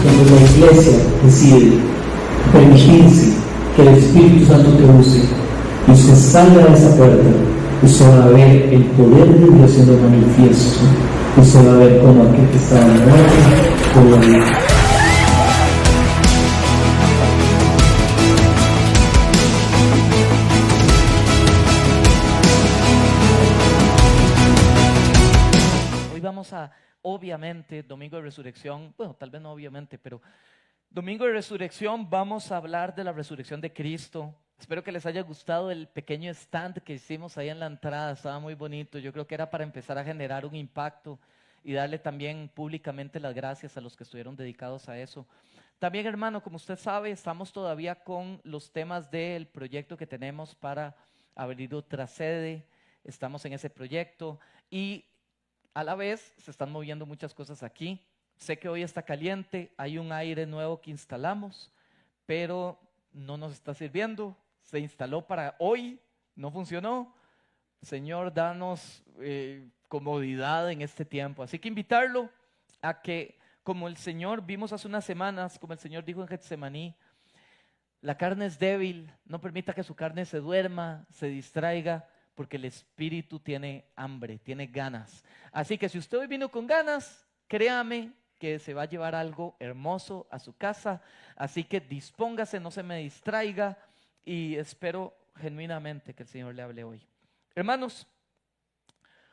Cuando la iglesia decide permitirse que el Espíritu Santo te use y usted salga de esa puerta, usted va a ver el poder de Dios siendo manifiesto. Usted va a ver cómo aquel que estaba muerto puede vivir. Obviamente, Domingo de Resurrección, bueno, tal vez no obviamente, pero Domingo de Resurrección vamos a hablar de la resurrección de Cristo. Espero que les haya gustado el pequeño stand que hicimos ahí en la entrada, estaba muy bonito. Yo creo que era para empezar a generar un impacto y darle también públicamente las gracias a los que estuvieron dedicados a eso. También, hermano, como usted sabe, estamos todavía con los temas del proyecto que tenemos para abrir otra sede. Estamos en ese proyecto y a la vez se están moviendo muchas cosas aquí. Sé que hoy está caliente, hay un aire nuevo que instalamos, pero no nos está sirviendo. Se instaló para hoy, no funcionó. Señor, danos comodidad en este tiempo. Así que invitarlo a que, como el Señor vimos hace unas semanas, como el Señor dijo en Getsemaní, la carne es débil, no permita que su carne se duerma, se distraiga, porque el espíritu tiene hambre, tiene ganas. Así que si usted hoy vino con ganas, créame que se va a llevar algo hermoso a su casa. Así que dispóngase, no se me distraiga y espero genuinamente que el Señor le hable hoy. Hermanos,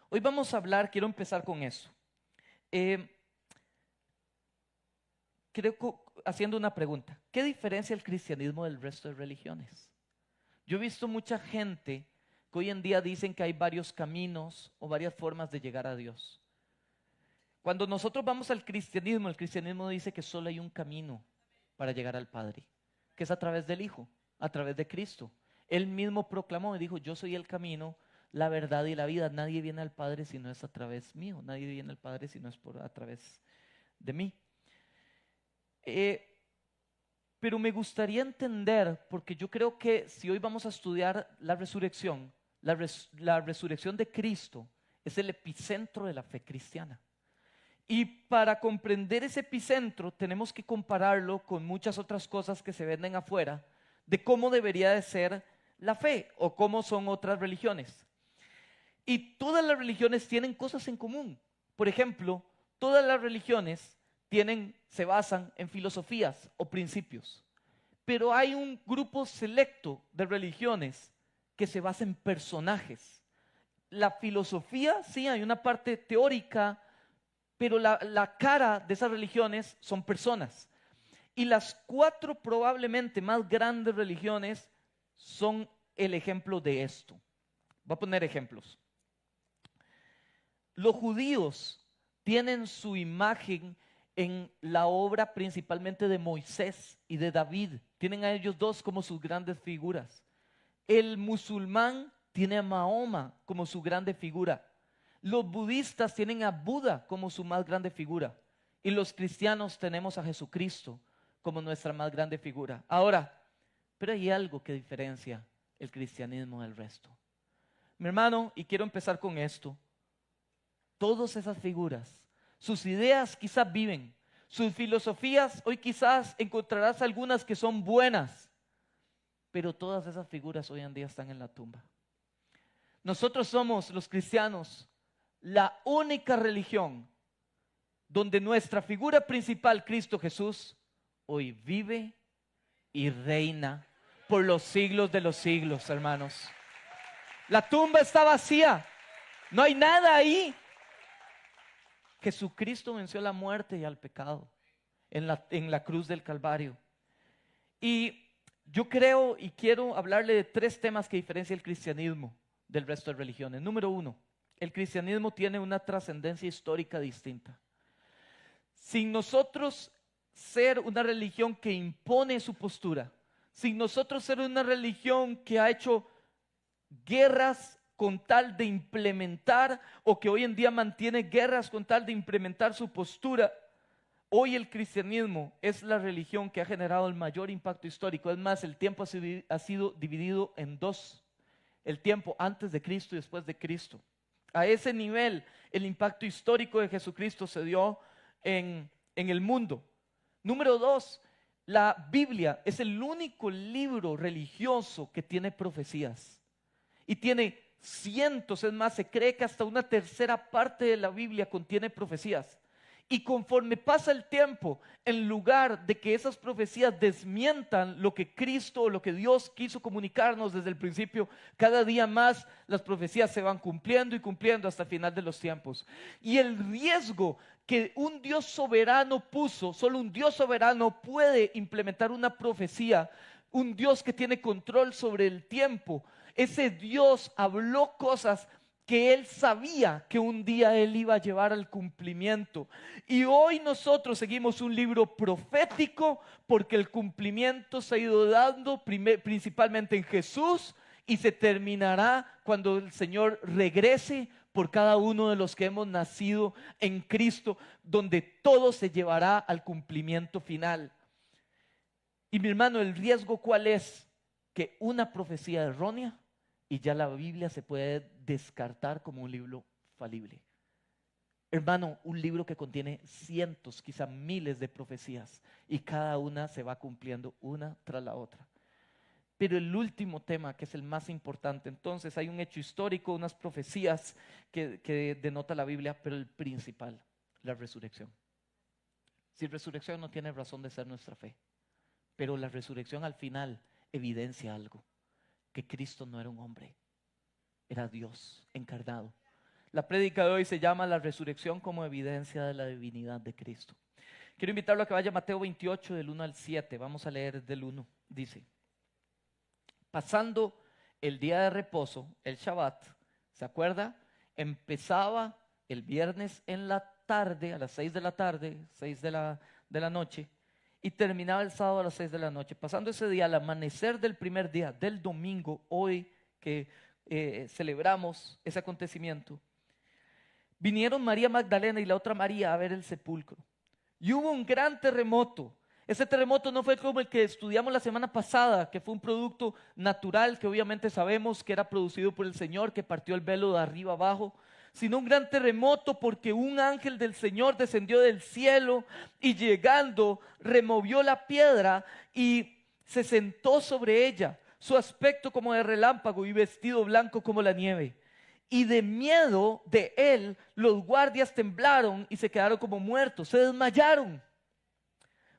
hoy vamos a hablar, quiero empezar con eso. Haciendo una pregunta. ¿Qué diferencia el cristianismo del resto de religiones? Yo he visto mucha gente que hoy en día dicen que hay varios caminos o varias formas de llegar a Dios. Cuando nosotros vamos al cristianismo, el cristianismo dice que solo hay un camino para llegar al Padre, que es a través del Hijo, a través de Cristo. Él mismo proclamó y dijo: yo soy el camino, la verdad y la vida. Nadie viene al Padre si no es a través mío. Nadie viene al Padre si no es a través de mí. Pero me gustaría entender, porque yo creo que si hoy vamos a estudiar la resurrección, la resurrección de Cristo es el epicentro de la fe cristiana. Y para comprender ese epicentro tenemos que compararlo con muchas otras cosas que se venden afuera de cómo debería de ser la fe o cómo son otras religiones. Y todas las religiones tienen cosas en común. Por ejemplo, todas las religiones se basan en filosofías o principios. Pero hay un grupo selecto de religiones que se basa en personajes. La filosofía, sí, hay una parte teórica, pero la cara de esas religiones son personas. Y las 4 probablemente más grandes religiones son el ejemplo de esto. Voy a poner ejemplos. Los judíos tienen su imagen en la obra principalmente de Moisés y de David. Tienen a ellos dos como sus grandes figuras. El musulmán tiene a Mahoma como su grande figura. Los budistas tienen a Buda como su más grande figura. Y los cristianos tenemos a Jesucristo como nuestra más grande figura. Ahora, pero hay algo que diferencia el cristianismo del resto. Mi hermano, y quiero empezar con esto. Todas esas figuras, sus ideas quizás viven, sus filosofías, hoy quizás encontrarás algunas que son buenas, pero todas esas figuras hoy en día están en la tumba. Nosotros somos los cristianos la única religión donde nuestra figura principal, Cristo Jesús, hoy vive y reina por los siglos de los siglos, hermanos. La tumba está vacía, no hay nada ahí. Jesucristo venció la muerte y al pecado en la cruz del Calvario. Y yo creo y quiero hablarle de 3 temas que diferencian el cristianismo del resto de religiones. Número 1, el cristianismo tiene una trascendencia histórica distinta. Sin nosotros ser una religión que impone su postura, sin nosotros ser una religión que ha hecho guerras con tal de implementar, o que hoy en día mantiene guerras con tal de implementar su postura, hoy el cristianismo es la religión que ha generado el mayor impacto histórico. Es más, el tiempo ha sido dividido en 2, el tiempo antes de Cristo y después de Cristo. A ese nivel, el impacto histórico de Jesucristo se dio en el mundo. Número 2, la Biblia es el único libro religioso que tiene profecías. Y tiene cientos, es más, se cree que hasta una tercera parte de la Biblia contiene profecías. Y conforme pasa el tiempo, en lugar de que esas profecías desmientan lo que Cristo o lo que Dios quiso comunicarnos desde el principio, cada día más las profecías se van cumpliendo y cumpliendo hasta el final de los tiempos. Y el riesgo que un Dios soberano puso, solo un Dios soberano puede implementar una profecía, un Dios que tiene control sobre el tiempo. Ese Dios habló cosas que Él sabía que un día Él iba a llevar al cumplimiento. Y hoy nosotros seguimos un libro profético porque el cumplimiento se ha ido dando principalmente en Jesús y se terminará cuando el Señor regrese por cada uno de los que hemos nacido en Cristo, donde todo se llevará al cumplimiento final. Y mi hermano, ¿el riesgo cuál es? Que una profecía errónea y ya la Biblia se puede descartar como un libro falible. Hermano, un libro que contiene cientos, quizá miles de profecías y cada una se va cumpliendo una tras la otra. Pero el último tema, que es el más importante, entonces hay un hecho histórico, unas profecías que denota la Biblia, pero el principal, la resurrección. Sin resurrección no tiene razón de ser nuestra fe, pero la resurrección al final evidencia algo, que Cristo no era un hombre, era Dios encarnado. La prédica de hoy se llama La resurrección como evidencia de la divinidad de Cristo. Quiero invitarlo a que vaya a Mateo 28 del 1 al 7, vamos a leer del 1, dice: pasando el día de reposo, el Shabbat, ¿se acuerda? Empezaba el viernes en la tarde, a las 6 de la tarde, 6 de la noche, y terminaba el sábado a las 6 de la noche. Pasando ese día, al amanecer del primer día, del domingo, hoy que celebramos ese acontecimiento, vinieron María Magdalena y la otra María a ver el sepulcro. Y hubo un gran terremoto. Ese terremoto no fue como el que estudiamos la semana pasada, que fue un producto natural que obviamente sabemos que era producido por el Señor, que partió el velo de arriba abajo, sino un gran terremoto porque un ángel del Señor descendió del cielo y llegando removió la piedra y se sentó sobre ella, su aspecto como de relámpago y vestido blanco como la nieve. Y de miedo de él los guardias temblaron y se quedaron como muertos, se desmayaron.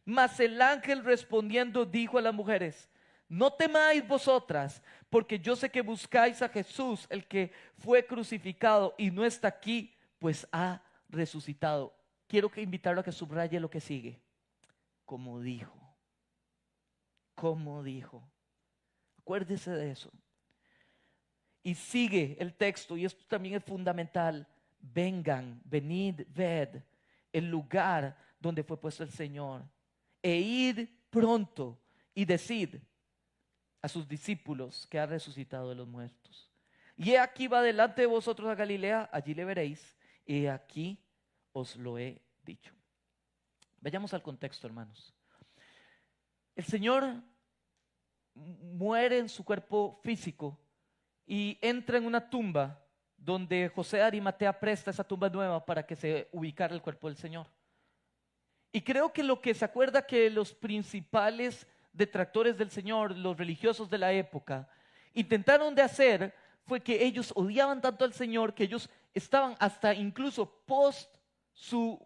Mas el ángel respondiendo dijo a las mujeres: no temáis vosotras, porque yo sé que buscáis a Jesús, el que fue crucificado, y no está aquí, pues ha resucitado. Quiero invitarlo a que subraye lo que sigue. Como dijo. Acuérdese de eso. Y sigue el texto, y esto también es fundamental. Vengan, venid, ved el lugar donde fue puesto el Señor. E id pronto y decid a sus discípulos que ha resucitado de los muertos. Y he aquí va delante de vosotros a Galilea, allí le veréis, y aquí os lo he dicho. Vayamos al contexto, hermanos. El Señor muere en su cuerpo físico y entra en una tumba donde José de Arimatea presta esa tumba nueva para que se ubicara el cuerpo del Señor. Y creo que lo que se acuerda que los principales detractores del Señor, los religiosos de la época, intentaron de hacer fue que ellos odiaban tanto al Señor que ellos estaban hasta incluso post su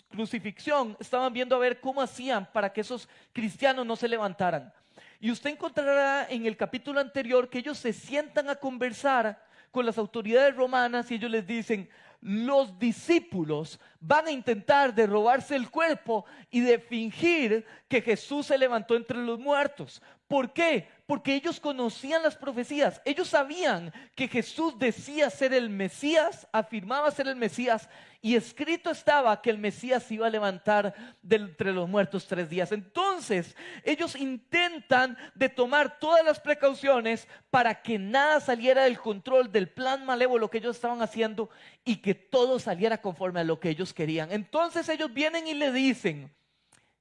crucifixión, estaban viendo a ver cómo hacían para que esos cristianos no se levantaran. Y usted encontrará en el capítulo anterior que ellos se sientan a conversar con las autoridades romanas y ellos les dicen: los discípulos van a intentar de robarse el cuerpo y de fingir que Jesús se levantó entre los muertos. ¿Por qué? Porque ellos conocían las profecías. Ellos sabían que Jesús decía ser el Mesías, afirmaba ser el Mesías, y escrito estaba que el Mesías se iba a levantar de entre los muertos 3 días. Entonces, ellos intentan de tomar todas las precauciones para que nada saliera del control del plan malévolo que ellos estaban haciendo y que todo saliera conforme a lo que ellos querían. Entonces ellos vienen y le dicen,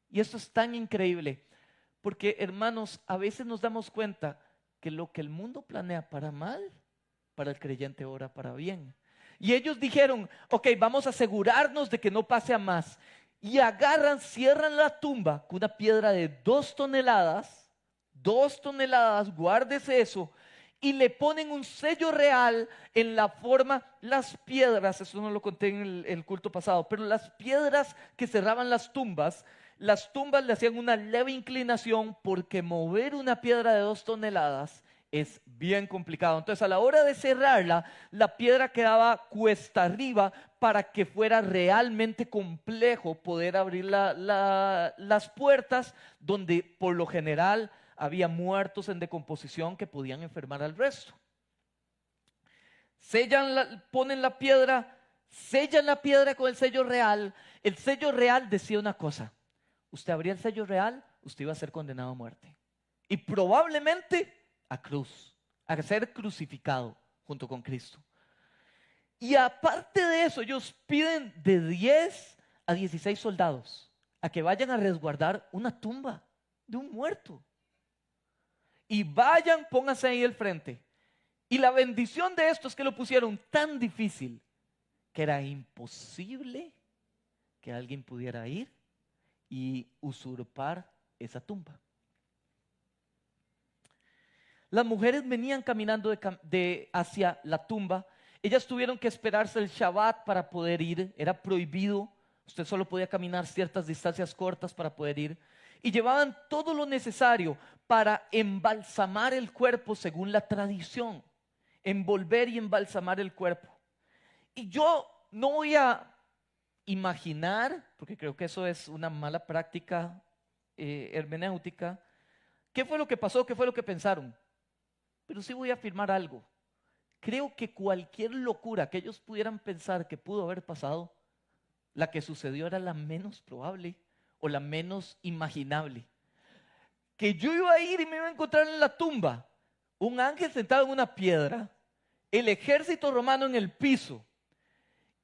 y esto es tan increíble, porque hermanos, a veces nos damos cuenta que lo que el mundo planea para mal, para el creyente ora para bien. Y ellos dijeron, ok, vamos a asegurarnos de que no pase a más. Y agarran, cierran la tumba con una piedra de 2 toneladas, 2 toneladas, guárdese eso, y le ponen un sello real en la forma, las piedras, eso no lo conté en el culto pasado, pero las piedras que cerraban las tumbas le hacían una leve inclinación porque mover una piedra de 2 toneladas es bien complicado. Entonces a la hora de cerrarla, la piedra quedaba cuesta arriba para que fuera realmente complejo poder abrir las puertas donde por lo general había muertos en decomposición que podían enfermar al resto. Ponen la piedra, sellan la piedra con el sello real. El sello real decía una cosa: usted abría el sello real, usted iba a ser condenado a muerte. Y probablemente a cruz, a ser crucificado junto con Cristo. Y aparte de eso, ellos piden de 10 a 16 soldados a que vayan a resguardar una tumba de un muerto. Y vayan, pónganse ahí al frente. Y la bendición de esto es que lo pusieron tan difícil que era imposible que alguien pudiera ir y usurpar esa tumba. Las mujeres venían caminando hacia la tumba. Ellas tuvieron que esperarse el Shabbat para poder ir. Era prohibido. Usted solo podía caminar ciertas distancias cortas para poder ir. Y llevaban todo lo necesario para embalsamar el cuerpo según la tradición. Envolver y embalsamar el cuerpo. Y yo no voy a imaginar, porque creo que eso es una mala práctica hermenéutica, qué fue lo que pasó, qué fue lo que pensaron. Pero sí voy a afirmar algo. Creo que cualquier locura que ellos pudieran pensar que pudo haber pasado, la que sucedió era la menos probable o la menos imaginable. Que yo iba a ir y me iba a encontrar en la tumba un ángel sentado en una piedra, el ejército romano en el piso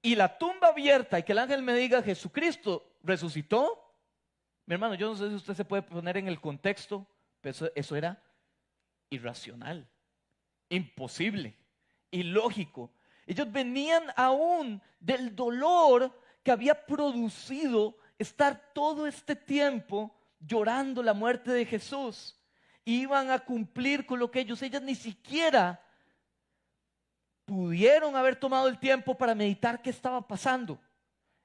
y la tumba abierta, y que el ángel me diga Jesucristo resucitó. Mi hermano, yo no sé si usted se puede poner en el contexto, pero eso era irracional, imposible, ilógico. Ellos venían aún del dolor que había producido estar todo este tiempo llorando la muerte de Jesús. Iban a cumplir con lo que ellas ni siquiera pudieron haber tomado el tiempo para meditar qué estaba pasando.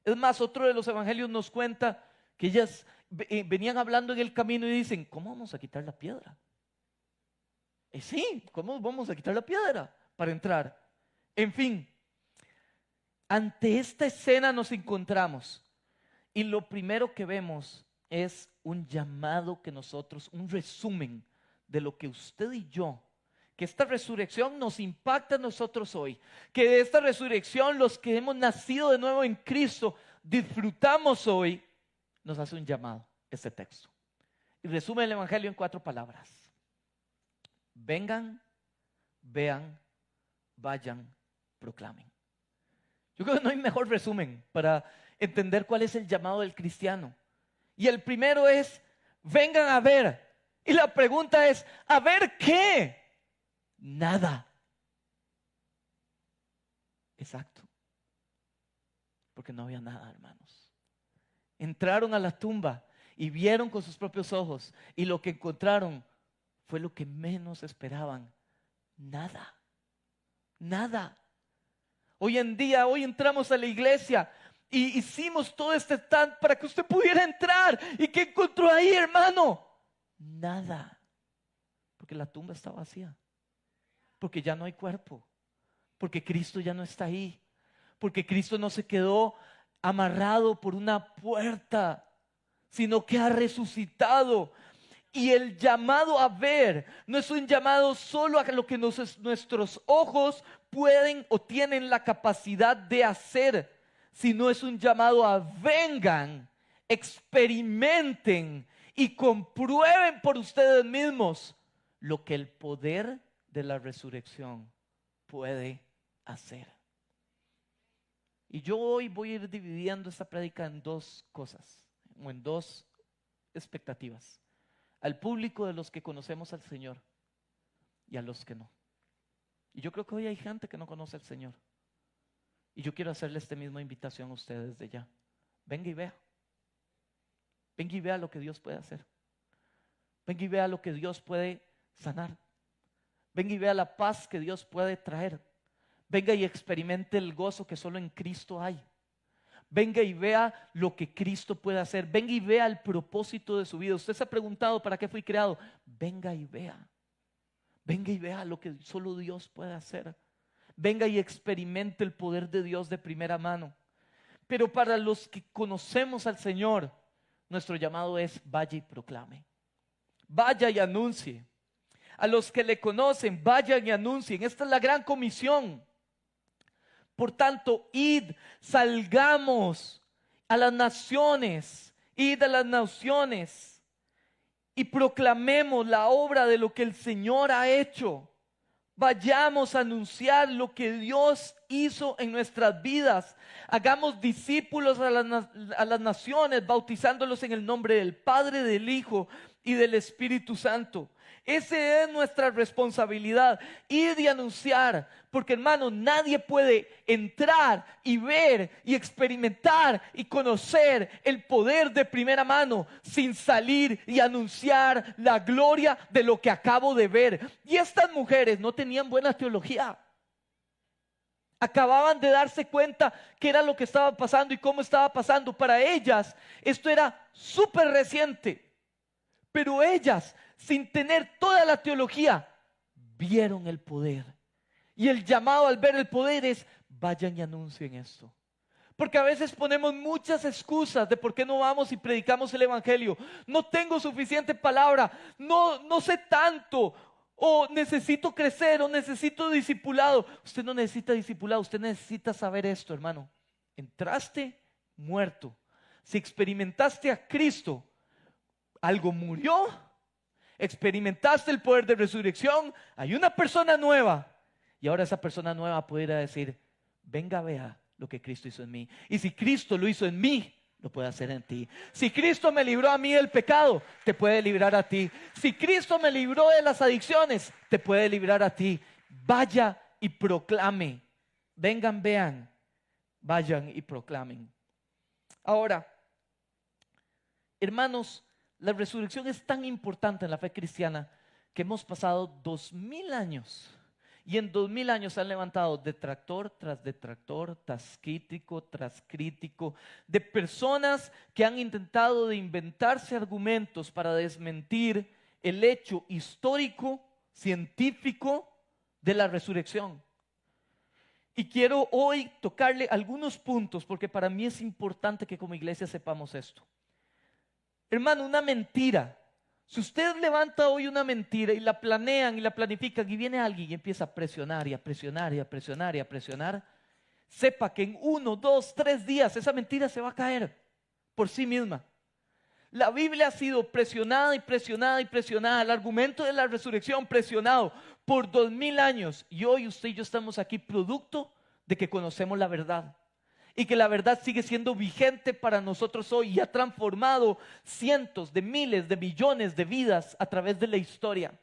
Es más, otro de los evangelios nos cuenta que ellas venían hablando en el camino y dicen, ¿cómo vamos a quitar la piedra? Sí, ¿cómo vamos a quitar la piedra para entrar? En fin, ante esta escena nos encontramos y lo primero que vemos es un llamado que nosotros, un resumen de lo que usted y yo, que esta resurrección nos impacta a nosotros hoy, que de esta resurrección los que hemos nacido de nuevo en Cristo disfrutamos hoy, nos hace un llamado este texto. Y resume el evangelio en 4 palabras. Vengan, vean, vayan, proclamen. Yo creo que no hay mejor resumen para entender cuál es el llamado del cristiano. Y el primero es, vengan a ver. Y la pregunta es, ¿a ver qué? Nada. Exacto. Porque no había nada, hermanos. Entraron a la tumba y vieron con sus propios ojos. Y lo que encontraron fue lo que menos esperaban. Nada. Nada. Hoy en día, hoy entramos a la iglesia y hicimos todo este stand para que usted pudiera entrar. ¿Y qué encontró ahí, hermano? Nada. Porque la tumba está vacía. Porque ya no hay cuerpo. Porque Cristo ya no está ahí. porque Cristo no se quedó amarrado por una puerta, sino que ha resucitado. Y el llamado a ver no es un llamado solo a lo que nuestros ojos pueden o tienen la capacidad de hacer, sino es un llamado a vengan, experimenten y comprueben por ustedes mismos lo que el poder de la resurrección puede hacer. Y yo hoy voy a ir dividiendo esta prédica en dos cosas, o en dos expectativas. Al público de los que conocemos al Señor y a los que no. Y yo creo que hoy hay gente que no conoce al Señor. Y yo quiero hacerle esta misma invitación a ustedes desde ya. Venga y vea. Venga y vea lo que Dios puede hacer. Venga y vea lo que Dios puede sanar. Venga y vea la paz que Dios puede traer. Venga y experimente el gozo que solo en Cristo hay. Venga y vea lo que Cristo puede hacer. Venga y vea el propósito de su vida. Usted se ha preguntado para qué fui creado. Venga y vea. Venga y vea lo que solo Dios puede hacer. Venga y experimente el poder de Dios de primera mano. Pero para los que conocemos al Señor, nuestro llamado es vaya y proclame. Vaya y anuncie. A los que le conocen, vayan y anuncien. Esta es la gran comisión. Por tanto, id, salgamos a las naciones, id a las naciones y proclamemos la obra de lo que el Señor ha hecho. Vayamos a anunciar lo que Dios hizo en nuestras vidas. Hagamos discípulos a las naciones, bautizándolos en el nombre del Padre, del Hijo y del Espíritu Santo. Esa es nuestra responsabilidad, ir y anunciar, porque hermano, nadie puede entrar y ver y experimentar y conocer el poder de primera mano sin salir y anunciar la gloria de lo que acabo de ver. Y estas mujeres no tenían buena teología. Acababan de darse cuenta qué era lo que estaba pasando y cómo estaba pasando. Para ellas esto era súper reciente, pero ellas, sin tener toda la teología, vieron el poder. Y el llamado al ver el poder es, vayan y anuncien esto. Porque a veces ponemos muchas excusas de por qué no vamos y predicamos el evangelio. No tengo suficiente palabra, no sé tanto, o necesito crecer, o necesito discipulado. Usted no necesita discipulado, usted necesita saber esto, hermano. Entraste muerto. Si experimentaste a Cristo, algo murió, experimentaste el poder de resurrección, hay una persona nueva. Y ahora esa persona nueva puede ir a decir, venga, vea lo que Cristo hizo en mí. Y si Cristo lo hizo en mí, lo puede hacer en ti. Si Cristo me libró a mí del pecado, te puede librar a ti. Si Cristo me libró de las adicciones, te puede librar a ti. Vaya y proclame. Vengan, vean, vayan y proclamen. Ahora, hermanos, la resurrección es tan importante en la fe cristiana que hemos pasado 2000 años. Y en 2000 años se han levantado detractor tras detractor, tras crítico, de personas que han intentado de inventarse argumentos para desmentir el hecho histórico, científico de la resurrección. Y quiero hoy tocarle algunos puntos porque para mí es importante que como iglesia sepamos esto. Hermano, una mentira. Si usted levanta hoy una mentira y la planean y la planifican y viene alguien y empieza a presionar y a presionar y a presionar y a presionar, sepa que en 1, 2, 3 días esa mentira se va a caer por sí misma. La Biblia ha sido presionada y presionada y presionada. El argumento de la resurrección presionado por 2000 años. Y hoy usted y yo estamos aquí producto de que conocemos la verdad. Y que la verdad sigue siendo vigente para nosotros hoy y ha transformado cientos de miles de millones de vidas a través de la historia.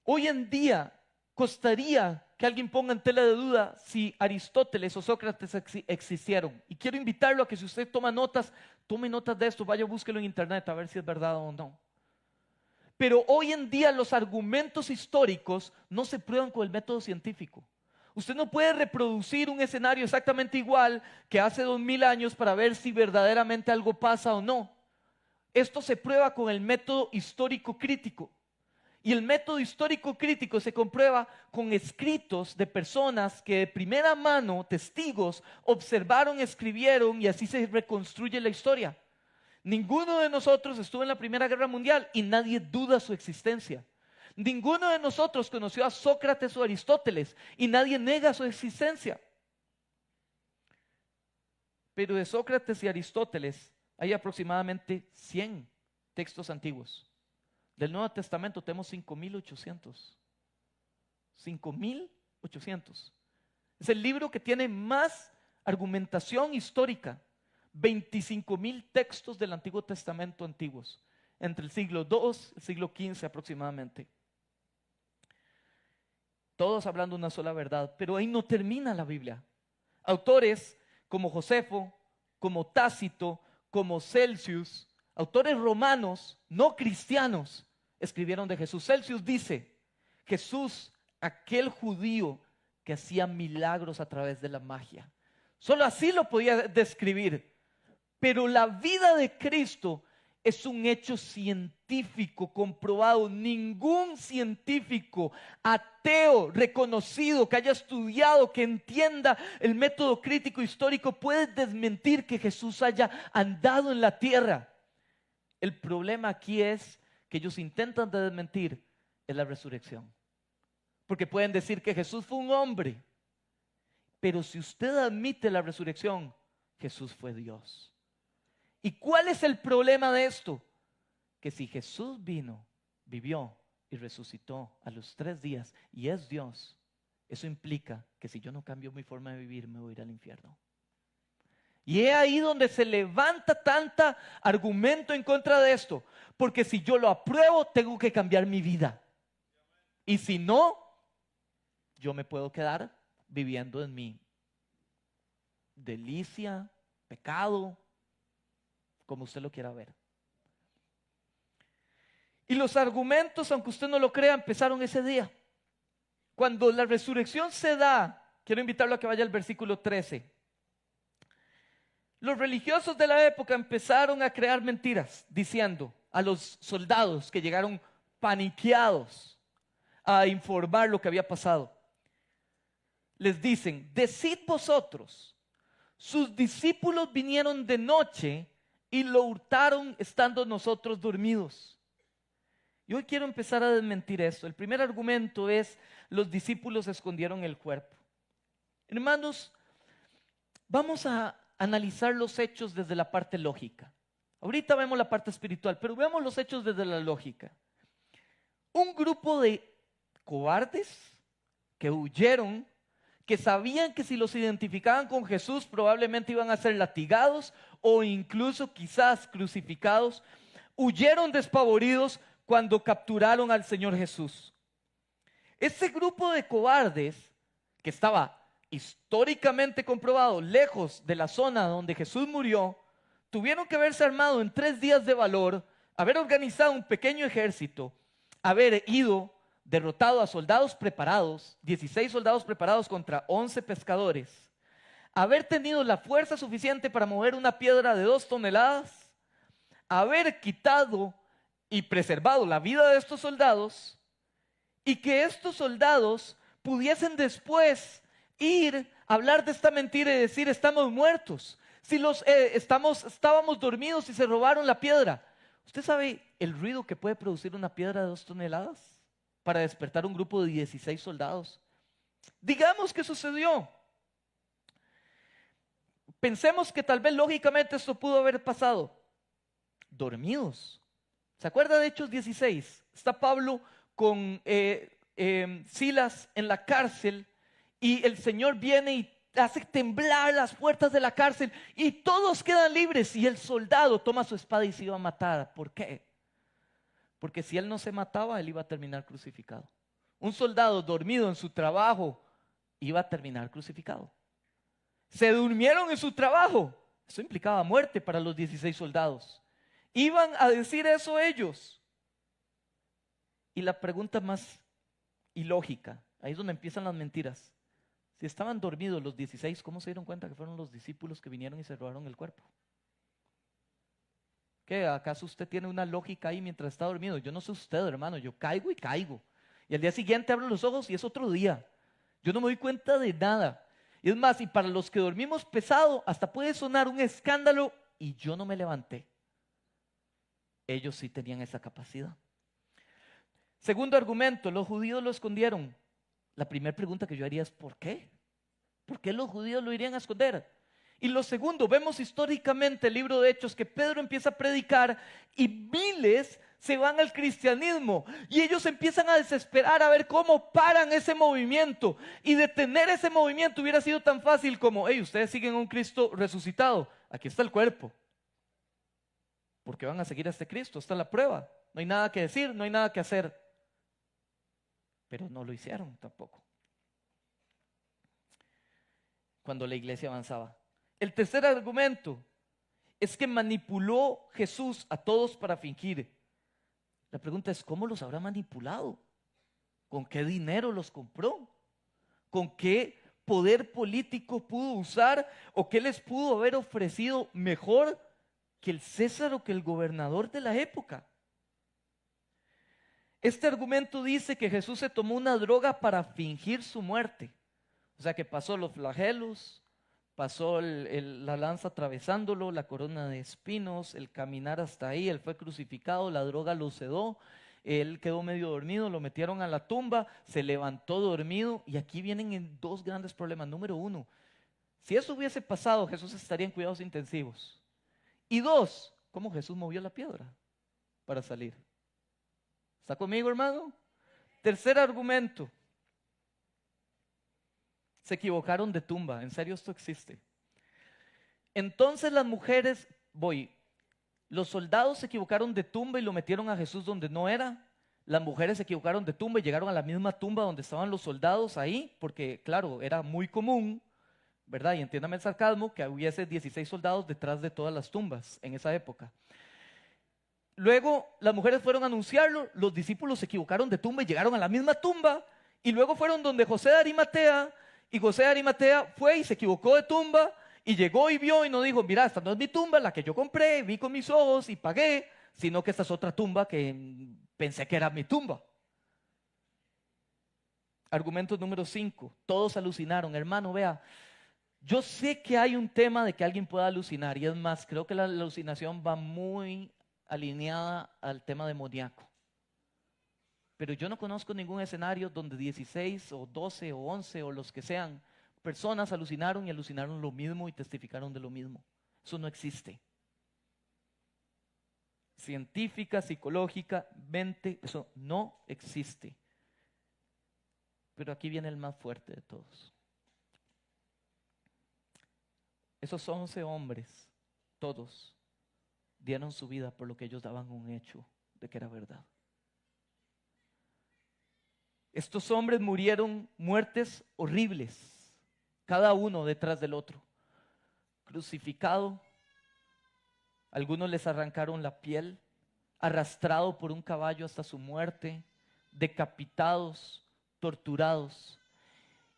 Hoy en día costaría que alguien ponga en tela de duda si Aristóteles o Sócrates existieron. Y quiero invitarlo a que si usted toma notas, tome notas de esto, vaya búsquelo en internet a ver si es verdad o no. Pero hoy en día los argumentos históricos no se prueban con el método científico. Usted no puede reproducir un escenario exactamente igual que hace 2000 años para ver si verdaderamente algo pasa o no. Esto se prueba con el método histórico crítico. Y el método histórico crítico se comprueba con escritos de personas que de primera mano, testigos, observaron, escribieron y así se reconstruye la historia. Ninguno de nosotros estuvo en la Primera Guerra Mundial y nadie duda su existencia. Ninguno de nosotros conoció a Sócrates o Aristóteles y nadie nega su existencia. Pero de Sócrates y Aristóteles hay aproximadamente 100 textos antiguos. Del Nuevo Testamento tenemos 5.800. 5.800. Es el libro que tiene más argumentación histórica. 25.000 textos del Antiguo Testamento antiguos, entre el siglo II y el siglo XV aproximadamente. Todos hablando una sola verdad, pero ahí no termina la Biblia. Autores como Josefo, como Tácito, como Celsius, autores romanos, no cristianos, escribieron de Jesús. Celsius dice, Jesús, aquel judío que hacía milagros a través de la magia. Solo así lo podía describir. Pero la vida de Cristo es un hecho científico comprobado. Ningún científico ateo reconocido que haya estudiado, que entienda el método crítico histórico puede desmentir que Jesús haya andado en la tierra. El problema aquí es que ellos intentan desmentir es la resurrección. Porque pueden decir que Jesús fue un hombre, pero si usted admite la resurrección, Jesús fue Dios. ¿Y cuál es el problema de esto? Que si Jesús vino, vivió y resucitó a los 3 días y es Dios, eso implica que si yo no cambio mi forma de vivir, me voy a ir al infierno. Y es ahí donde se levanta tanta argumento en contra de esto. Porque si yo lo apruebo, tengo que cambiar mi vida. Y si no, yo me puedo quedar viviendo en mi delicia, pecado, como usted lo quiera ver. Y los argumentos, aunque usted no lo crea, empezaron ese día. Cuando la resurrección se da, quiero invitarlo a que vaya al versículo 13. Los religiosos de la época empezaron a crear mentiras, diciendo a los soldados que llegaron paniqueados a informar lo que había pasado. Les dicen, decid vosotros, sus discípulos vinieron de noche y lo hurtaron estando nosotros dormidos. Y hoy quiero empezar a desmentir esto. El primer argumento es, los discípulos escondieron el cuerpo. Hermanos, vamos a analizar los hechos desde la parte lógica. Ahorita vemos la parte espiritual, pero veamos los hechos desde la lógica. Un grupo de cobardes que huyeron, que sabían que si los identificaban con Jesús probablemente iban a ser latigados o incluso quizás crucificados, huyeron despavoridos cuando capturaron al Señor Jesús. Ese grupo de cobardes que estaba históricamente comprobado, lejos de la zona donde Jesús murió, tuvieron que haberse armado en 3 días de valor, haber organizado un pequeño ejército, haber ido, derrotado a soldados preparados, 16 soldados preparados contra 11 pescadores, haber tenido la fuerza suficiente para mover una piedra de 2 toneladas, haber quitado y preservado la vida de estos soldados y que estos soldados pudiesen después ir a hablar de esta mentira y decir estamos muertos, si estábamos dormidos y se robaron la piedra. ¿Usted sabe el ruido que puede producir una piedra de 2 toneladas para despertar un grupo de 16 soldados? Digamos que sucedió. Pensemos que tal vez lógicamente esto pudo haber pasado. Dormidos. ¿Se acuerda de Hechos 16? Está Pablo con Silas en la cárcel y el Señor viene y hace temblar las puertas de la cárcel y todos quedan libres y el soldado toma su espada y se iba a matar. ¿Por qué? Porque si él no se mataba, él iba a terminar crucificado. Un soldado dormido en su trabajo iba a terminar crucificado. Se durmieron en su trabajo. Eso implicaba muerte para los 16 soldados. Iban a decir eso ellos. Y la pregunta más ilógica, ahí es donde empiezan las mentiras. Si estaban dormidos los 16, ¿cómo se dieron cuenta que fueron los discípulos que vinieron y se robaron el cuerpo? ¿Qué? ¿Acaso usted tiene una lógica ahí mientras está dormido? Yo no sé usted, hermano, yo caigo y caigo. Y al día siguiente abro los ojos y es otro día. Yo no me doy cuenta de nada. Y es más, y para los que dormimos pesado, hasta puede sonar un escándalo y yo no me levanté. Ellos sí tenían esa capacidad. Segundo argumento, los judíos lo escondieron. La primera pregunta que yo haría es ¿por qué? ¿Por qué los judíos lo irían a esconder? Y lo segundo, vemos históricamente el libro de Hechos que Pedro empieza a predicar y miles se van al cristianismo y ellos empiezan a desesperar a ver cómo paran ese movimiento, y detener ese movimiento hubiera sido tan fácil como, hey, ustedes siguen a un Cristo resucitado, aquí está el cuerpo. ¿Por qué van a seguir a este Cristo? Esta es la prueba, no hay nada que decir, no hay nada que hacer. Pero no lo hicieron tampoco cuando la iglesia avanzaba. El tercer argumento es que manipuló Jesús a todos para fingir. La pregunta es, ¿cómo los habrá manipulado? ¿Con qué dinero los compró? ¿Con qué poder político pudo usar? ¿O qué les pudo haber ofrecido mejor que el César o que el gobernador de la época? Este argumento dice que Jesús se tomó una droga para fingir su muerte. O sea que pasó los flagelos, pasó la lanza atravesándolo, la corona de espinos, el caminar hasta ahí, él fue crucificado, la droga lo sedó, él quedó medio dormido, lo metieron a la tumba, se levantó dormido, y aquí vienen dos grandes problemas. Número uno, si eso hubiese pasado, Jesús estaría en cuidados intensivos. Y dos, ¿cómo Jesús movió la piedra para salir? ¿Está conmigo, hermano? Tercer argumento. Se equivocaron de tumba. En serio, esto existe. Entonces las mujeres, los soldados se equivocaron de tumba y lo metieron a Jesús donde no era. Las mujeres se equivocaron de tumba y llegaron a la misma tumba donde estaban los soldados ahí, porque claro, era muy común, ¿verdad? Y entiéndame el sarcasmo, que hubiese 16 soldados detrás de todas las tumbas en esa época. Luego las mujeres fueron a anunciarlo, los discípulos se equivocaron de tumba y llegaron a la misma tumba, y luego fueron donde José de Arimatea, y José de Arimatea fue y se equivocó de tumba, y llegó y vio y no dijo, mira, esta no es mi tumba, la que yo compré, vi con mis ojos y pagué, sino que esta es otra tumba que pensé que era mi tumba. Argumento número 5, todos alucinaron. Hermano, vea, yo sé que hay un tema de que alguien pueda alucinar, y es más, creo que la alucinación va muy alineada al tema demoníaco. Pero yo no conozco ningún escenario donde 16 o 12 o 11 o los que sean personas alucinaron y alucinaron lo mismo y testificaron de lo mismo. Eso no existe. Científica, psicológicamente, eso no existe. Pero aquí viene el más fuerte de todos. Esos 11 hombres, todos, dieron su vida por lo que ellos daban un hecho de que era verdad. Estos hombres murieron muertes horribles, cada uno detrás del otro. Crucificado, algunos les arrancaron la piel, arrastrado por un caballo hasta su muerte, decapitados, torturados.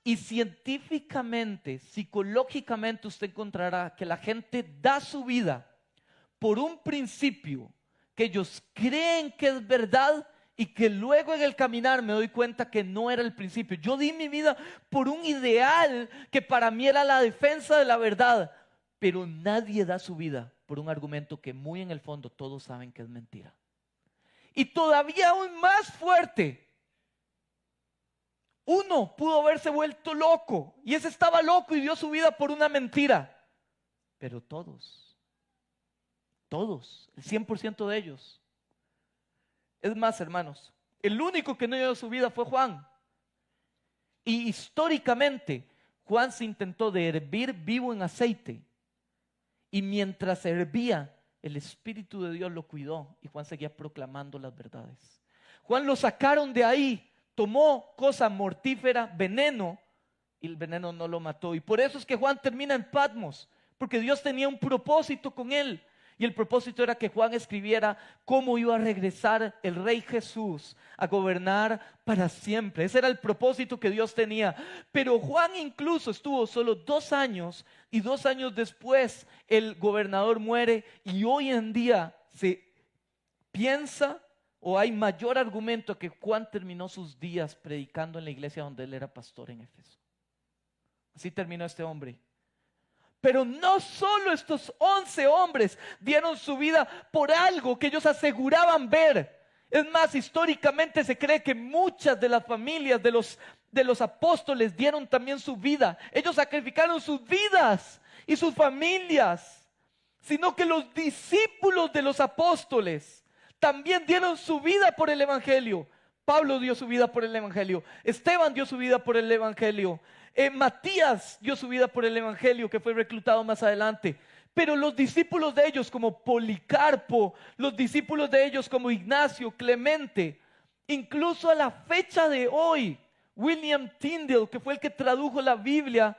Y científicamente, psicológicamente usted encontrará que la gente da su vida por un principio que ellos creen que es verdad y que luego en el caminar me doy cuenta que no era el principio. Yo di mi vida por un ideal que para mí era la defensa de la verdad, pero nadie da su vida por un argumento que muy en el fondo todos saben que es mentira. Y todavía aún más fuerte, uno pudo haberse vuelto loco y ese estaba loco y dio su vida por una mentira, pero todos, el 100% de ellos. Es más, hermanos, el único que no dio su vida fue Juan. Y históricamente, Juan se intentó de hervir vivo en aceite. Y mientras hervía, el Espíritu de Dios lo cuidó y Juan seguía proclamando las verdades. Juan lo sacaron de ahí, tomó cosa mortífera, veneno, y el veneno no lo mató. Y por eso es que Juan termina en Patmos, porque Dios tenía un propósito con él. Y el propósito era que Juan escribiera cómo iba a regresar el Rey Jesús a gobernar para siempre. Ese era el propósito que Dios tenía. Pero Juan incluso estuvo solo 2 años y 2 años después el gobernador muere y hoy en día se piensa o hay mayor argumento que Juan terminó sus días predicando en la iglesia donde él era pastor en Éfeso. Así terminó este hombre. Pero no solo estos 11 hombres dieron su vida por algo que ellos aseguraban ver. Es más, históricamente se cree que muchas de las familias de los apóstoles dieron también su vida. Ellos sacrificaron sus vidas y sus familias. Sino que los discípulos de los apóstoles también dieron su vida por el evangelio. Pablo dio su vida por el evangelio. Esteban dio su vida por el evangelio. Matías dio su vida por el evangelio, que fue reclutado más adelante. Pero los discípulos de ellos como Policarpo, los discípulos de ellos como Ignacio, Clemente, incluso a la fecha de hoy, William Tyndale, que fue el que tradujo la Biblia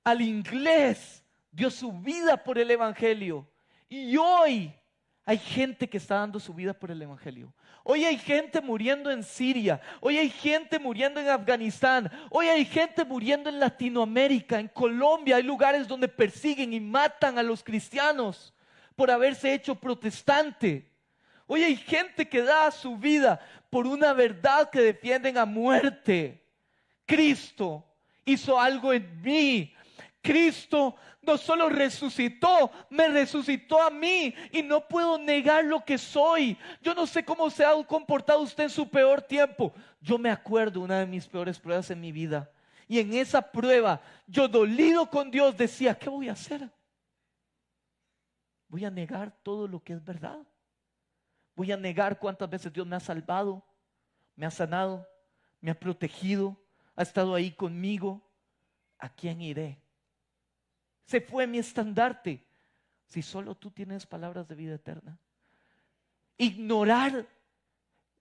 al inglés, dio su vida por el evangelio. Y hoy hay gente que está dando su vida por el evangelio. Hoy hay gente muriendo en Siria. Hoy hay gente muriendo en Afganistán. Hoy hay gente muriendo en Latinoamérica, en Colombia. Hay lugares donde persiguen y matan a los cristianos por haberse hecho protestante. Hoy hay gente que da su vida por una verdad que defienden a muerte. Cristo hizo algo en mí. Cristo no solo resucitó, me resucitó a mí y no puedo negar lo que soy. Yo no sé cómo se ha comportado usted en su peor tiempo. Yo me acuerdo una de mis peores pruebas en mi vida y en esa prueba yo dolido con Dios decía, ¿qué voy a hacer? Voy a negar todo lo que es verdad. Voy a negar cuántas veces Dios me ha salvado, me ha sanado, me ha protegido, ha estado ahí conmigo. ¿A quién iré? Se fue mi estandarte. Si solo tú tienes palabras de vida eterna. Ignorar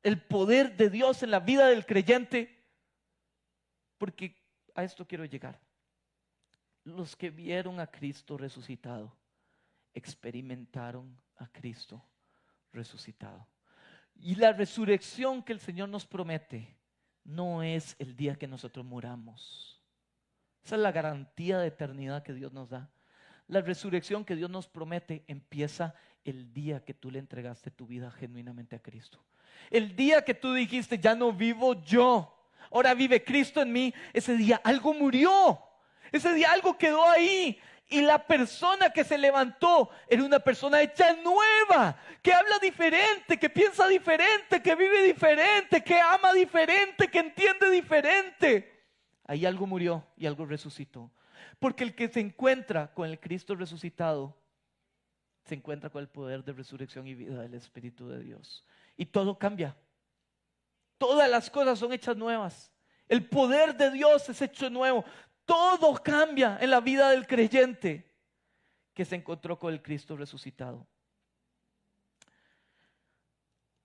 el poder de Dios en la vida del creyente. Porque a esto quiero llegar. Los que vieron a Cristo resucitado, experimentaron a Cristo resucitado. Y la resurrección que el Señor nos promete no es el día que nosotros muramos. Esa es la garantía de eternidad que Dios nos da. La resurrección que Dios nos promete empieza el día que tú le entregaste tu vida genuinamente a Cristo. El día que tú dijiste, ya no vivo yo, ahora vive Cristo en mí. Ese día algo murió. Ese día algo quedó ahí. Y la persona que se levantó era una persona hecha nueva, que habla diferente, que piensa diferente, que vive diferente, que ama diferente, que entiende diferente. Ahí algo murió y algo resucitó. Porque el que se encuentra con el Cristo resucitado, se encuentra con el poder de resurrección y vida del Espíritu de Dios. Y todo cambia. Todas las cosas son hechas nuevas. El poder de Dios es hecho nuevo. Todo cambia en la vida del creyente que se encontró con el Cristo resucitado.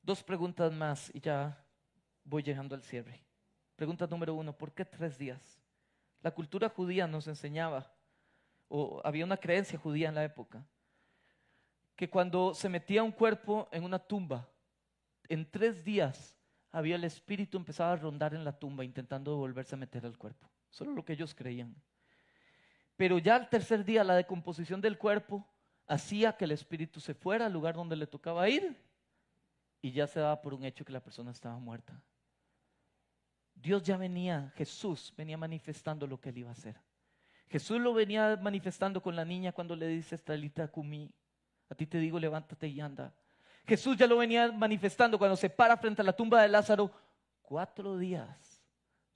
2 preguntas más y ya voy llegando al cierre. Pregunta número 1, ¿por qué 3 días? La cultura judía nos enseñaba, o había una creencia judía en la época, que cuando se metía un cuerpo en una tumba, en 3 días había el espíritu empezaba a rondar en la tumba intentando volverse a meter al cuerpo. Solo lo que ellos creían. Pero ya al 3er día la decomposición del cuerpo hacía que el espíritu se fuera al lugar donde le tocaba ir y ya se daba por un hecho que la persona estaba muerta. Dios ya venía, Jesús venía manifestando lo que él iba a hacer. Jesús lo venía manifestando con la niña cuando le dice, Talita cumi, a ti te digo levántate y anda. Jesús ya lo venía manifestando cuando se para frente a la tumba de Lázaro 4 días.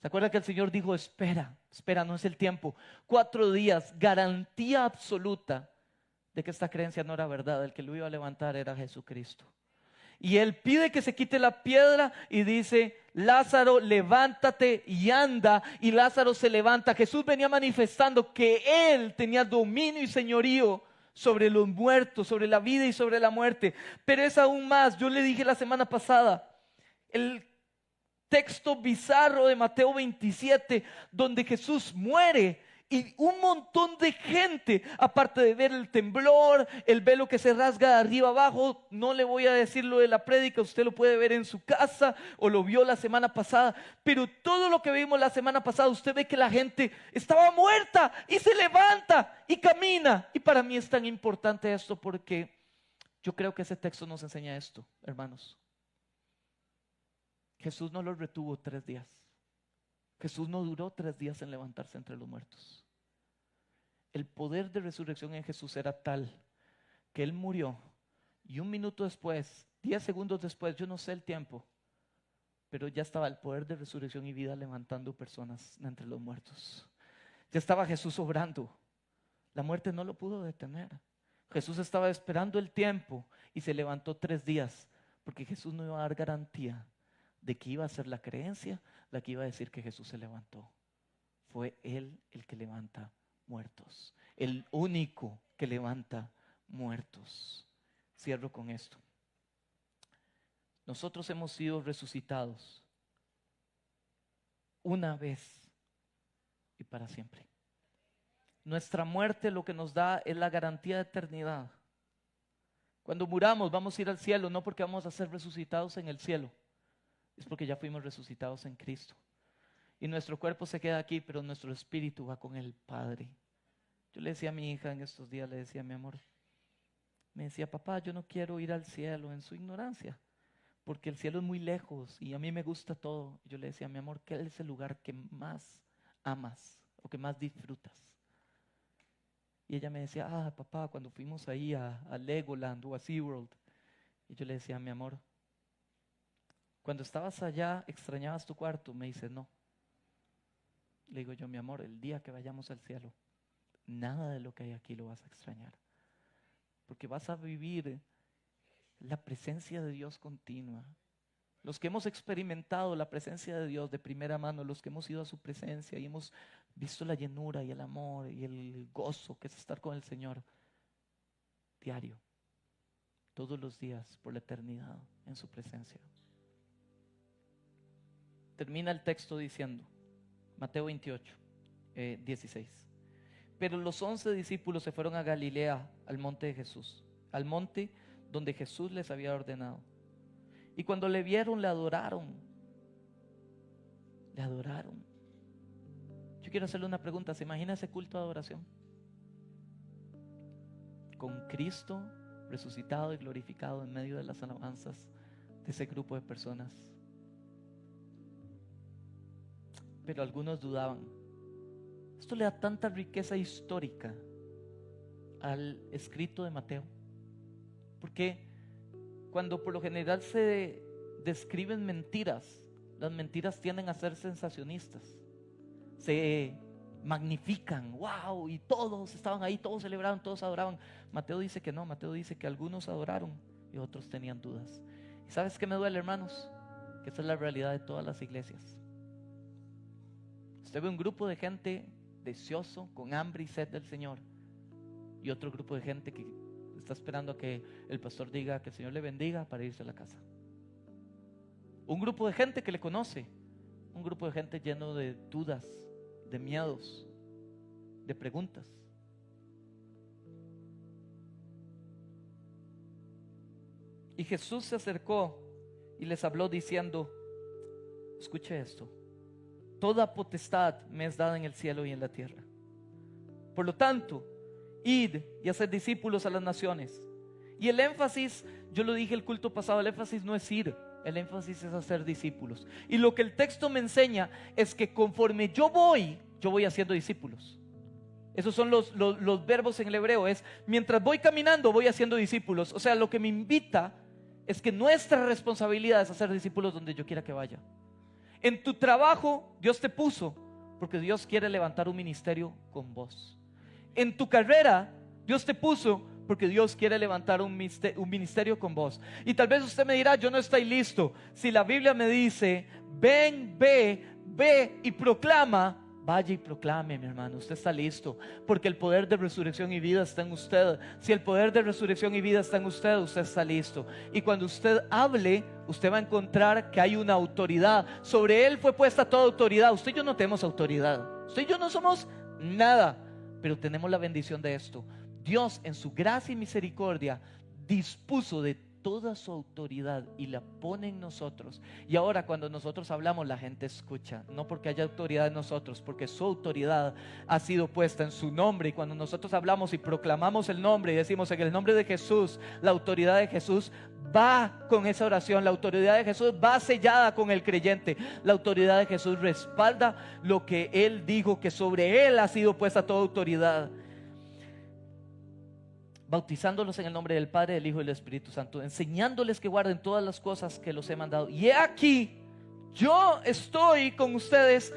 ¿Se acuerda que el Señor dijo, espera, no es el tiempo? 4 días, garantía absoluta de que esta creencia no era verdad, el que lo iba a levantar era Jesucristo. Y él pide que se quite la piedra y dice, Lázaro, levántate y anda. Y Lázaro se levanta. Jesús venía manifestando que él tenía dominio y señorío sobre los muertos, sobre la vida y sobre la muerte. Pero es aún más, yo le dije la semana pasada, el texto bizarro de Mateo 27, donde Jesús muere. Y un montón de gente, aparte de ver el temblor, el velo que se rasga de arriba abajo, no le voy a decir lo de la prédica, usted lo puede ver en su casa o lo vio la semana pasada, pero todo lo que vimos la semana pasada, usted ve que la gente estaba muerta y se levanta y camina. Y para mí es tan importante esto porque Yo creo que ese texto nos enseña esto, hermanos. Jesús no los retuvo 3 días. Jesús no duró 3 días en levantarse entre los muertos. El poder de resurrección en Jesús era tal que Él murió y 1 minuto después, 10 segundos después, yo no sé el tiempo, pero ya estaba el poder de resurrección y vida levantando personas entre los muertos. Ya estaba Jesús obrando. La muerte no lo pudo detener. Jesús estaba esperando el tiempo y se levantó 3 días, porque Jesús no iba a dar garantía de que iba a ser la creencia la que iba a decir que Jesús se levantó. Fue Él el que levanta muertos, el único que levanta muertos. Cierro con esto. Nosotros hemos sido resucitados una vez y para siempre. Nuestra muerte lo que nos da es la garantía de eternidad. Cuando muramos vamos a ir al cielo, no porque vamos a ser resucitados en el cielo, es porque ya fuimos resucitados en Cristo. Y nuestro cuerpo se queda aquí, pero nuestro espíritu va con el Padre. Yo le decía a mi hija en estos días, le decía, mi amor, me decía, papá, yo no quiero ir al cielo, en su ignorancia, porque el cielo es muy lejos y a mí me gusta todo. Yo le decía, mi amor, ¿qué es el lugar que más amas o que más disfrutas? Y ella me decía, papá, cuando fuimos ahí a Legoland o a SeaWorld. Y yo le decía, mi amor, cuando estabas allá, ¿extrañabas tu cuarto? Me dice, no. Le digo yo, mi amor, el día que vayamos al cielo, nada de lo que hay aquí lo vas a extrañar. Porque vas a vivir la presencia de Dios continua. Los que hemos experimentado la presencia de Dios de primera mano, los que hemos ido a su presencia y hemos visto la llenura y el amor y el gozo que es estar con el Señor diario, todos los días, por la eternidad en su presencia. Termina el texto diciendo, Mateo 28, 16. Pero los 11 discípulos se fueron a Galilea, al monte de Jesús, al monte donde Jesús les había ordenado. Y cuando le vieron, le adoraron. Le adoraron. Yo quiero hacerle una pregunta. ¿Se imagina ese culto de adoración? Con Cristo resucitado y glorificado en medio de las alabanzas de ese grupo de personas. Pero algunos dudaban. Esto le da tanta riqueza histórica al escrito de Mateo. Porque cuando por lo general se describen mentiras, las mentiras tienden a ser sensacionistas. Se magnifican, wow, y todos estaban ahí, todos celebraban, todos adoraban. Mateo dice que no, Mateo dice que algunos adoraron y otros tenían dudas. ¿Y sabes qué me duele, hermanos? Que esa es la realidad de todas las iglesias. Usted ve un grupo de gente deseoso, con hambre y sed del Señor, y otro grupo de gente que está esperando a que el pastor diga que el Señor le bendiga para irse a la casa. Un grupo de gente que le conoce, un grupo de gente lleno de dudas, de miedos, de preguntas. Y Jesús se acercó y les habló diciendo, escuche esto, toda potestad me es dada en el cielo y en la tierra. Por lo tanto, id y haced discípulos a las naciones. Y el énfasis, yo lo dije el culto pasado, el énfasis no es ir, el énfasis es hacer discípulos. Y lo que el texto me enseña es que conforme yo voy haciendo discípulos. Esos son los verbos en el hebreo, es mientras voy caminando voy haciendo discípulos. O sea, lo que me invita es que nuestra responsabilidad es hacer discípulos donde yo quiera que vaya. En tu trabajo Dios te puso porque Dios quiere levantar un ministerio con vos. En tu carrera Dios te puso porque Dios quiere levantar un ministerio con vos. Y tal vez usted me dirá, yo no estoy listo. Si la Biblia me dice, ven, ve y proclama, vaya y proclame, mi hermano, usted está listo, porque el poder de resurrección y vida está en usted. Si el poder de resurrección y vida está en usted, usted está listo. Y cuando usted hable, usted va a encontrar que hay una autoridad. Sobre él fue puesta toda autoridad. Usted y yo no tenemos autoridad. Usted y yo no somos nada, pero tenemos la bendición de esto. Dios en su gracia y misericordia dispuso de toda su autoridad y la pone en nosotros. Y ahora cuando nosotros hablamos, la gente escucha, no porque haya autoridad en nosotros, porque su autoridad ha sido puesta en su nombre. Y cuando nosotros hablamos y proclamamos el nombre y decimos en el nombre de Jesús, la autoridad de Jesús va con esa oración, la autoridad de Jesús va sellada con el creyente, la autoridad de Jesús respalda lo que Él dijo, que sobre Él ha sido puesta toda autoridad, bautizándolos en el nombre del Padre, del Hijo y del Espíritu Santo, enseñándoles que guarden todas las cosas que los he mandado. Y he aquí, yo estoy con ustedes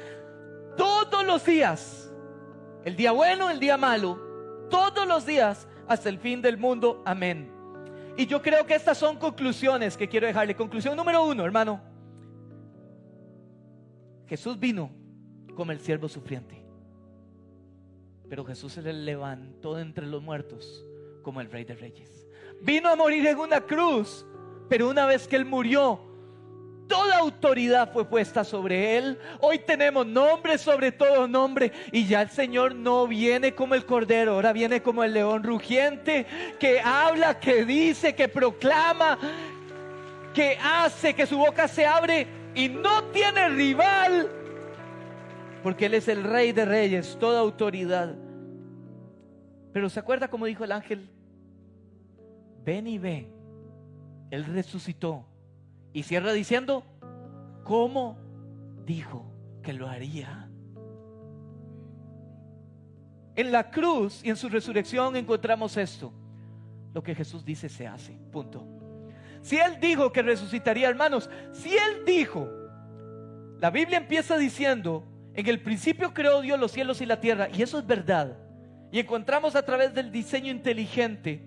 todos los días, el día bueno, el día malo, todos los días hasta el fin del mundo. Amén. Y yo creo que estas son conclusiones que quiero dejarle. Conclusión número 1, hermano: Jesús vino como el siervo sufriente, pero Jesús se le levantó de entre los muertos como el Rey de Reyes. Vino a morir en una cruz, pero una vez que Él murió, toda autoridad fue puesta sobre Él. Hoy tenemos nombre sobre todo nombre, y ya el Señor no viene como el cordero, ahora viene como el león rugiente, que habla, que dice, que proclama, que hace, que su boca se abre y no tiene rival, porque Él es el Rey de Reyes, toda autoridad. Pero ¿se acuerda cómo dijo el ángel? Ven y ve, Él resucitó. Y cierra diciendo, ¿cómo dijo que lo haría? En la cruz y en su resurrección encontramos esto: lo que Jesús dice se hace, punto. Si Él dijo que resucitaría, hermanos, si Él dijo, la Biblia empieza diciendo, en el principio creó Dios los cielos y la tierra, y eso es verdad. Y encontramos a través del diseño inteligente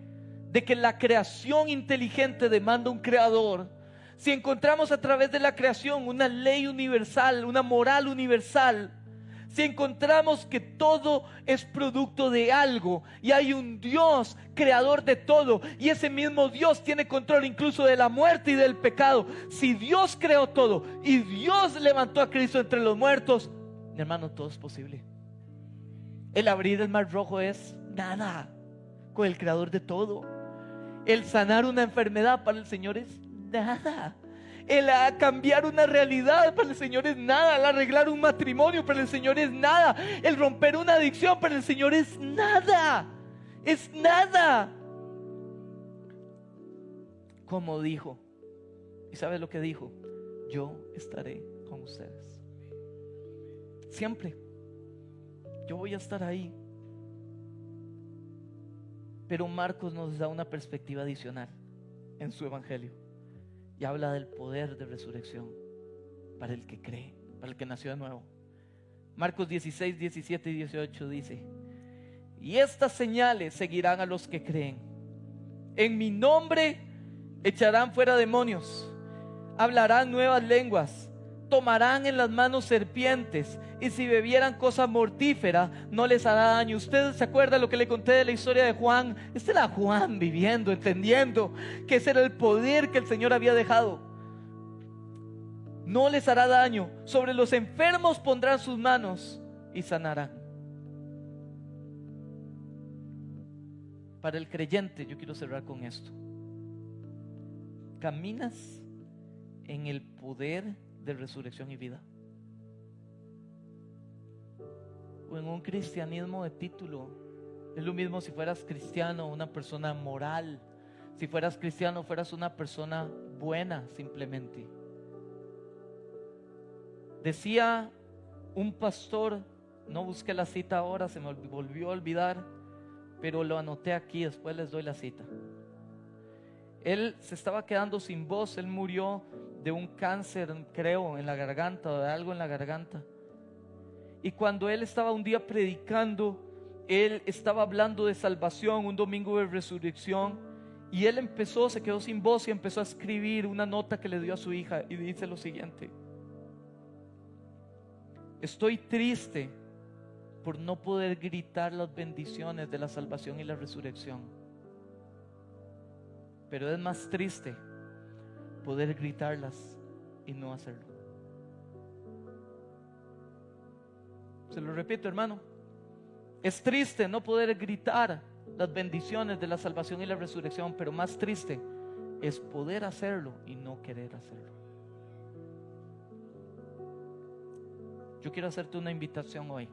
de que la creación inteligente demanda un creador. Si encontramos a través de la creación una ley universal, una moral universal, si encontramos que todo es producto de algo y hay un Dios creador de todo, y ese mismo Dios tiene control incluso de la muerte y del pecado, si Dios creó todo y Dios levantó a Cristo entre los muertos, mi hermano, todo es posible. El abrir el mar rojo es nada con el creador de todo. El sanar una enfermedad para el Señor es nada. El cambiar una realidad para el Señor es nada. El arreglar un matrimonio para el Señor es nada. El romper una adicción para el Señor es nada. Es nada. Como dijo, ¿y sabes lo que dijo? Yo estaré con ustedes siempre. Yo voy a estar ahí. Pero Marcos nos da una perspectiva adicional en su evangelio y habla del poder de resurrección para el que cree, para el que nació de nuevo. Marcos 16, 17 y 18 dice: y estas señales seguirán a los que creen. En mi nombre echarán fuera demonios, hablarán nuevas lenguas, tomarán en las manos serpientes, y si bebieran cosa mortífera no les hará daño. ¿Usted se acuerda lo que le conté de la historia de Juan? Este era Juan viviendo, entendiendo que ese era el poder que el Señor había dejado. No les hará daño. Sobre los enfermos pondrán sus manos y sanarán. Para el creyente, yo quiero cerrar con esto: ¿caminas en el poder de resurrección y vida? O en un cristianismo de título. Es lo mismo si fueras cristiano, una persona moral. Si fueras cristiano, fueras una persona buena simplemente. Decía un pastor, no busqué la cita ahora, se me volvió a olvidar, pero lo anoté aquí, después les doy la cita. Él se estaba quedando sin voz. Él murió de un cáncer, creo, en la garganta, o de algo en la garganta. Y cuando él estaba un día predicando, él estaba hablando de salvación, un domingo de resurrección, y él se quedó sin voz y empezó a escribir una nota que le dio a su hija, y dice lo siguiente: estoy triste por no poder gritar las bendiciones de la salvación y la resurrección, pero es más triste poder gritarlas y no hacerlo. Se lo repito, hermano: es triste no poder gritar las bendiciones de la salvación y la resurrección, pero más triste es poder hacerlo y no querer hacerlo. Yo quiero hacerte una invitación hoy.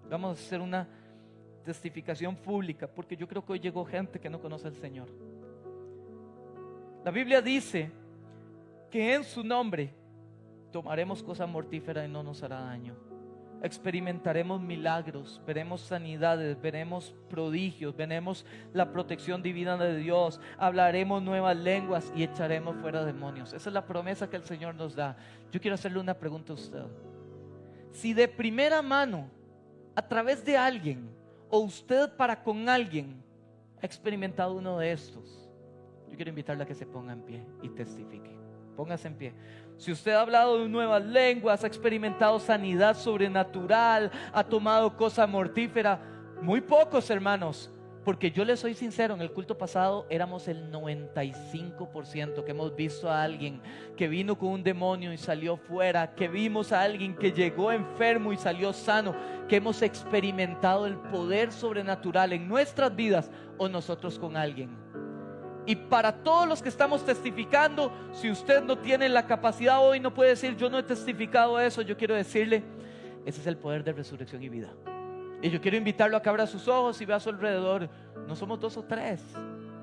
Vamos a hacer una testificación pública, porque yo creo que hoy llegó gente que no conoce al Señor. La Biblia dice que en su nombre tomaremos cosa mortífera y no nos hará daño. Experimentaremos milagros, veremos sanidades, veremos prodigios, veremos la protección divina de Dios, hablaremos nuevas lenguas y echaremos fuera demonios. Esa es la promesa que el Señor nos da. Yo quiero hacerle una pregunta a usted. Si de primera mano, a través de alguien, o usted para con alguien, ha experimentado uno de estos, yo quiero invitarle a que se ponga en pie y testifique. Póngase en pie. Si usted ha hablado de nuevas lenguas, ha experimentado sanidad sobrenatural, ha tomado cosa mortífera, muy pocos, hermanos, porque yo les soy sincero, en el culto pasado éramos el 95% que hemos visto a alguien que vino con un demonio y salió fuera, que vimos a alguien que llegó enfermo y salió sano, que hemos experimentado el poder sobrenatural en nuestras vidas o nosotros con alguien. Y para todos los que estamos testificando, si usted no tiene la capacidad hoy, no puede decir yo no he testificado eso, yo quiero decirle, ese es el poder de resurrección y vida. Y yo quiero invitarlo a que abra sus ojos y vea a su alrededor. No somos 2 o 3,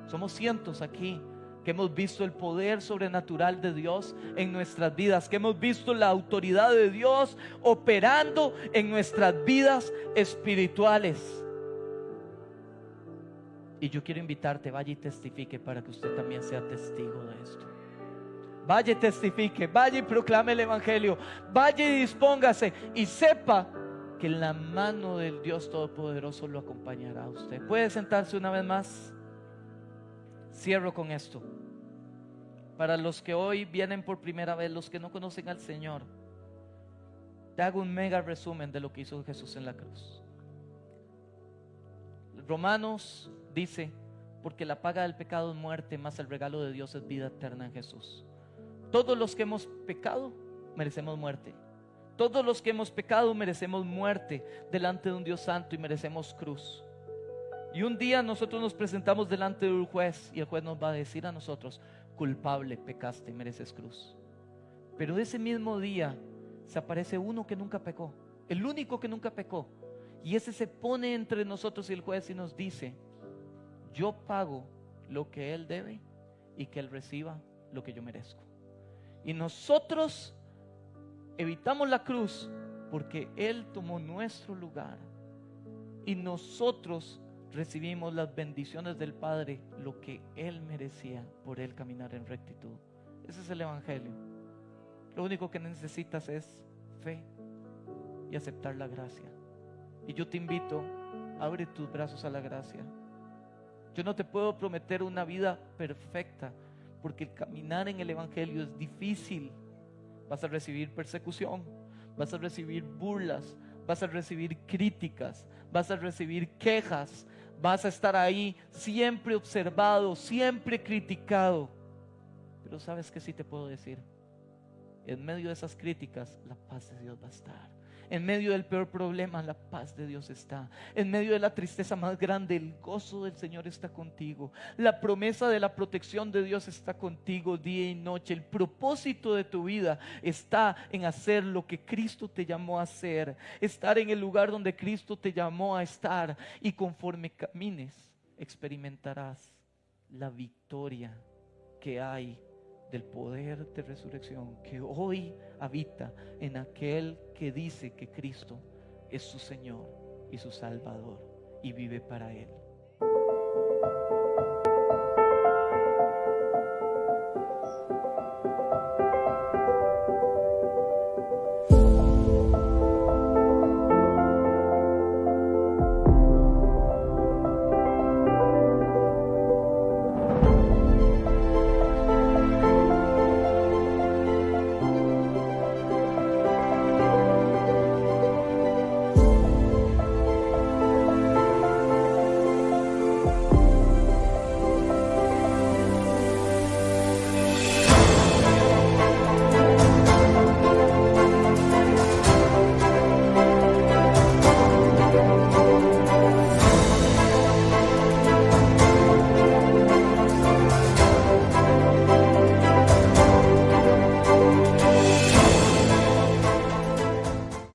somos cientos aquí que hemos visto el poder sobrenatural de Dios en nuestras vidas, que hemos visto la autoridad de Dios operando en nuestras vidas espirituales. Y yo quiero invitarte, vaya y testifique para que usted también sea testigo de esto. Vaya y testifique, vaya y proclame el evangelio, vaya y dispóngase y sepa que la mano del Dios Todopoderoso lo acompañará a usted. ¿Puede sentarse una vez más? Cierro con esto. Para los que hoy vienen por primera vez, los que no conocen al Señor, te hago un mega resumen de lo que hizo Jesús en la cruz. Romanos dice, porque la paga del pecado es muerte, mas el regalo de Dios es vida eterna en Jesús. Todos los que hemos pecado merecemos muerte. Todos los que hemos pecado merecemos muerte delante de un Dios santo y merecemos cruz. Y un día nosotros nos presentamos delante de un juez y el juez nos va a decir a nosotros, culpable, pecaste, mereces cruz. Pero ese mismo día se aparece uno que nunca pecó, el único que nunca pecó, y ese se pone entre nosotros y el juez y nos dice, yo pago lo que él debe y que él reciba lo que yo merezco. Y nosotros evitamos la cruz porque él tomó nuestro lugar y nosotros recibimos las bendiciones del Padre, lo que él merecía por él caminar en rectitud. Ese es el evangelio. Lo único que necesitas es fe y aceptar la gracia. Y yo te invito, abre tus brazos a la gracia. Yo no te puedo prometer una vida perfecta, porque el caminar en el evangelio es difícil. Vas a recibir persecución, vas a recibir burlas, vas a recibir críticas, vas a recibir quejas, vas a estar ahí siempre observado, siempre criticado. Pero ¿sabes qué sí te puedo decir? En medio de esas críticas, la paz de Dios va a estar. En medio del peor problema, la paz de Dios está. En medio de la tristeza más grande, el gozo del Señor está contigo. La promesa de la protección de Dios está contigo día y noche. El propósito de tu vida está en hacer lo que Cristo te llamó a hacer. Estar en el lugar donde Cristo te llamó a estar. Y conforme camines, experimentarás la victoria que hay del poder de resurrección que hoy habita en aquel que dice que Cristo es su Señor y su Salvador y vive para Él.